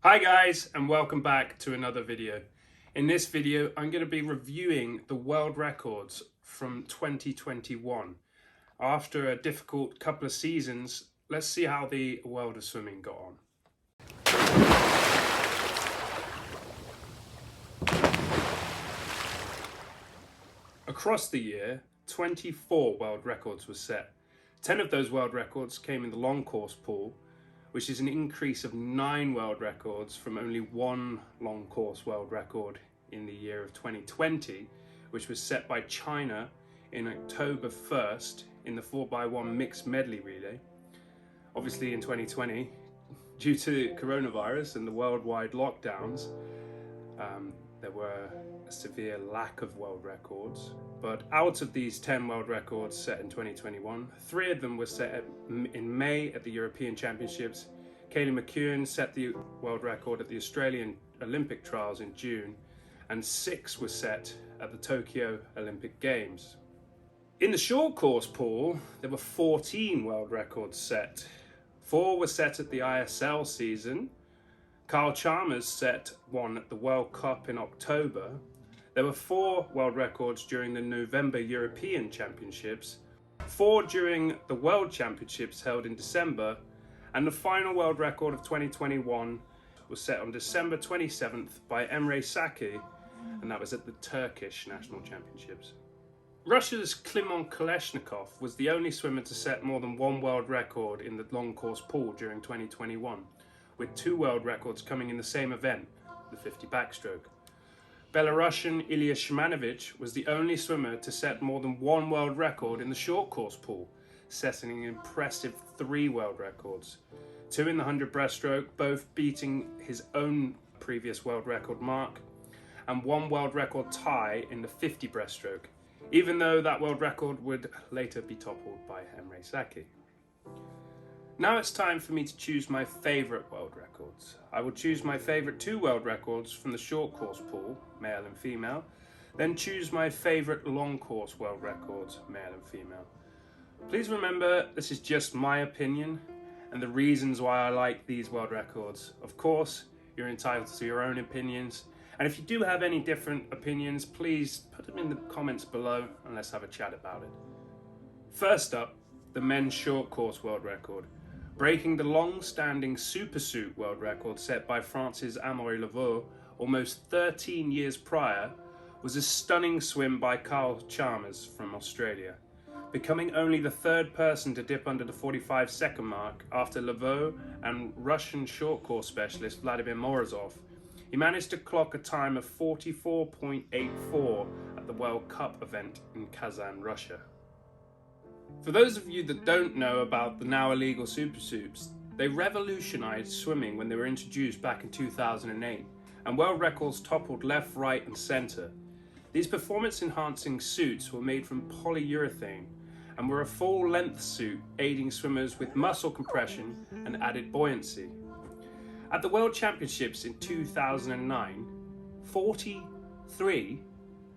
Hi guys, and welcome back to another video. In this video, I'm going to be reviewing the world records from 2021. After a difficult couple of seasons, let's see how the world of swimming got on. Across the year, 24 world records were set. 10 of those world records came in the long course pool, which is an increase of 9 world records from only one long course world record in the year of 2020, which was set by China in October 1st in the 4x1 mixed medley relay. Obviously in 2020, due to coronavirus and the worldwide lockdowns, there were a severe lack of world records. But out of these 10 world records set in 2021, 3 of them were set in May at the European Championships. Klimon Kaleshnikov set the world record at the Australian Olympic Trials in June, and 6 were set at the Tokyo Olympic Games. In the short course pool, there were 14 world records set. 4 were set at the ISL season. Carl Chalmers set one at the World Cup in October. There were 4 world records during the November European Championships, 4 during the World Championships held in December, and the final world record of 2021 was set on December 27th by Emre Saki, and that was at the Turkish National Championships. Russia's Klimon Kaleshnikov was the only swimmer to set more than one world record in the long course pool during 2021, with 2 world records coming in the same event, the 50 backstroke. Belarusian Ilya Shmanovich was the only swimmer to set more than one world record in the short course pool, setting an impressive 3 world records. 2 in the 100 breaststroke, both beating his own previous world record mark, and 1 world record tie in the 50 breaststroke, even though that world record would later be toppled by Emre Saki. Now it's time for me to choose my favourite world records. I will choose my favourite 2 world records from the short course pool, male and female, then choose my favourite long course world records, male and female. Please remember, this is just my opinion and the reasons why I like these world records. Of course, you're entitled to your own opinions, and if you do have any different opinions, please put them in the comments below and let's have a chat about it. First up, the men's short course world record. Breaking the long-standing supersuit world record set by France's Amaury Levaux almost 13 years prior was a stunning swim by Carl Chalmers from Australia, becoming only the 3rd person to dip under the 45-second mark after Levaux and Russian short course specialist Vladimir Morozov. He managed to clock a time of 44.84 at the World Cup event in Kazan, Russia. For those of you that don't know about the now illegal supersuits, they revolutionized swimming when they were introduced back in 2008, and world records toppled left, right and center. These performance-enhancing suits were made from polyurethane and were a full-length suit aiding swimmers with muscle compression and added buoyancy. At the World Championships in 2009, 43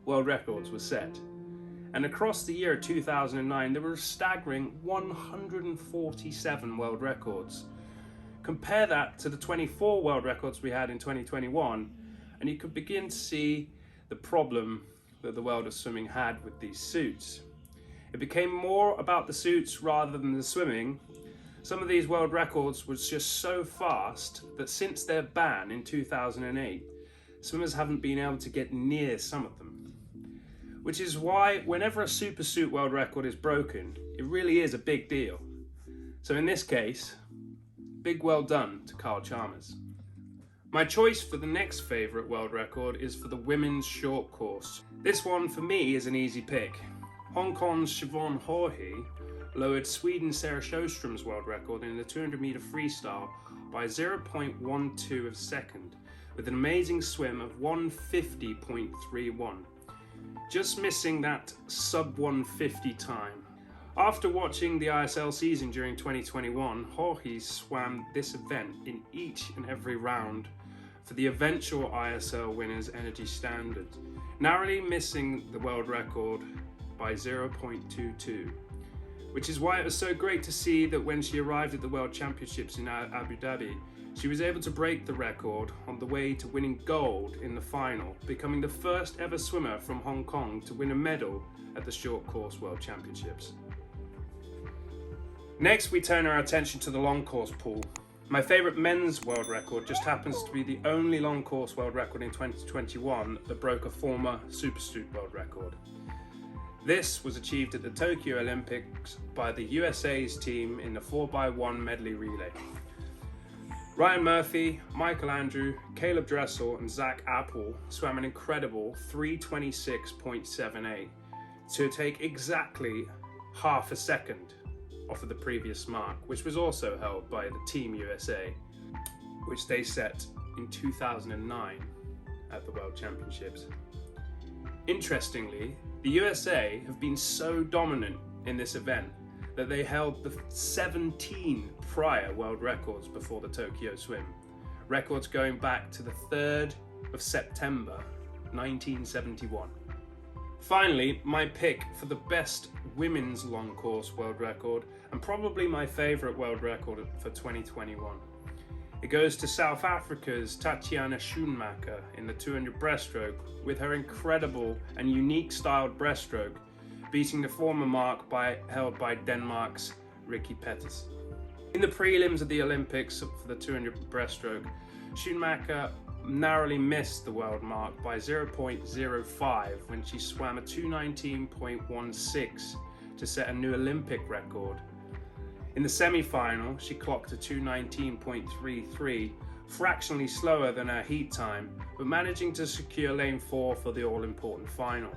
world records were set. And across the year 2009, there were a staggering 147 world records. Compare that to the 24 world records we had in 2021, and you could begin to see the problem that the world of swimming had with these suits. It became more about the suits rather than the swimming. Some of these world records was just so fast that since their ban in 2008, swimmers haven't been able to get near some of them. Which is why whenever a supersuit world record is broken, it really is a big deal. So in this case, big well done to Carl Chalmers. My choice for the next favourite world record is for the women's short course. This one for me is an easy pick. Hong Kong's Siobhan Haughey lowered Sweden's Sarah Sjöström's world record in the 200 meter freestyle by 0.12 of a second with an amazing swim of 150.31. Just missing that sub 150 time. After watching the ISL season during 2021, Haughey swam this event in each and every round for the eventual ISL winner's energy standard, narrowly missing the world record by 0.22. Which is why it was so great to see that when she arrived at the World Championships in Abu Dhabi, she was able to break the record on the way to winning gold in the final, becoming the first ever swimmer from Hong Kong to win a medal at the Short Course World Championships. Next, we turn our attention to the long course pool. My favourite men's world record just happens to be the only long course world record in 2021 that broke a former Supersuit world record. This was achieved at the Tokyo Olympics by the USA's team in the 4x1 medley relay. Ryan Murphy, Michael Andrew, Caleb Dressel and Zach Apple swam an incredible 3:26.78 to take exactly half a second off of the previous mark, which was also held by the Team USA, which they set in 2009 at the World Championships. Interestingly, the USA have been so dominant in this event that they held the 17 prior world records before the Tokyo swim, records going back to the 3rd of September 1971. Finally, my pick for the best women's long course world record, and probably my favourite world record for 2021. It goes to South Africa's Tatiana Schunmaker in the 200 breaststroke with her incredible and unique styled breaststroke, beating the former mark held by Denmark's Rikke Pettersen. In the prelims of the Olympics for the 200 breaststroke, Schunmaker narrowly missed the world mark by 0.05 when she swam a 2:19.16 to set a new Olympic record. In the semi-final, she clocked a 2:19.33, fractionally slower than her heat time, but managing to secure lane 4 for the all-important final.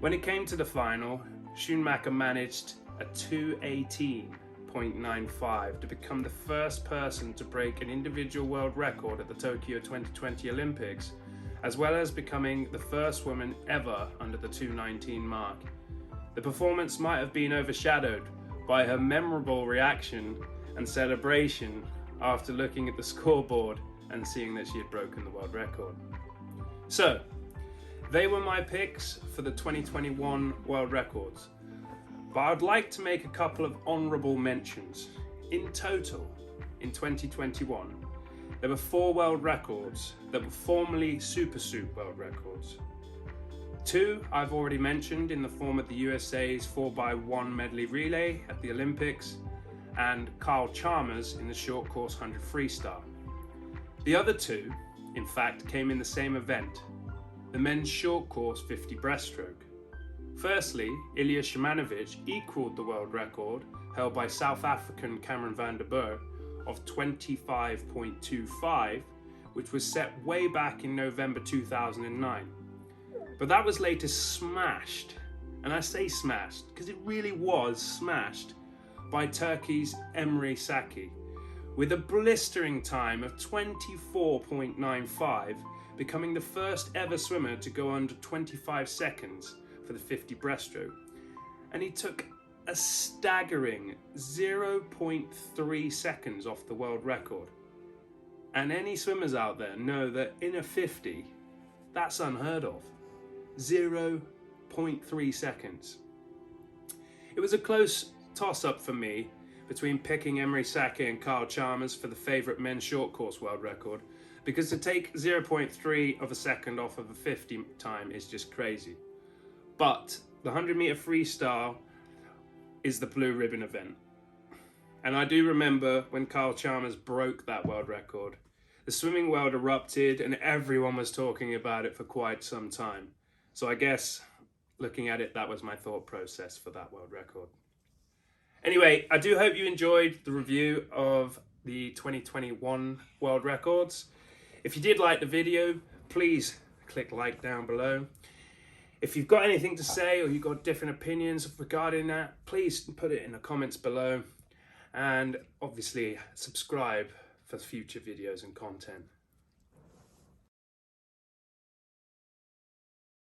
When it came to the final, Schunmaker managed a 2:18.95 to become the first person to break an individual world record at the Tokyo 2020 Olympics, as well as becoming the first woman ever under the 2:19 mark. The performance might have been overshadowed by her memorable reaction and celebration after looking at the scoreboard and seeing that she had broken the world record. So, they were my picks for the 2021 world records. But I'd like to make a couple of honourable mentions. In total, in 2021, there were 4 world records that were formerly Supersuit world records. 2 I've already mentioned in the form of the USA's 4x1 medley relay at the Olympics, and Kyle Chalmers in the short course 100 freestyle. The other 2, in fact, came in the same event, the men's short course 50 breaststroke. Firstly, Ilya Shimanovic equalled the world record held by South African Cameron van der Burg of 25.25, which was set way back in November 2009. But that was later smashed, and I say smashed because it really was smashed, by Turkey's Emre Saki, with a blistering time of 24.95, becoming the first ever swimmer to go under 25 seconds for the 50 breaststroke. And he took a staggering 0.3 seconds off the world record. And any swimmers out there know that in a 50, that's unheard of. 0.3 seconds. It was a close toss-up for me between picking Emre Saki and Kyle Chalmers for the favourite men's short course world record, because to take 0.3 of a second off of a 50 time is just crazy. But the 100 meter freestyle is the blue ribbon event. And I do remember when Kyle Chalmers broke that world record, the swimming world erupted and everyone was talking about it for quite some time. So I guess, looking at it, that was my thought process for that world record. Anyway, I do hope you enjoyed the review of the 2021 world records. If you did like the video, please click like down below. If you've got anything to say or you've got different opinions regarding that, please put it in the comments below. And obviously subscribe for future videos and content.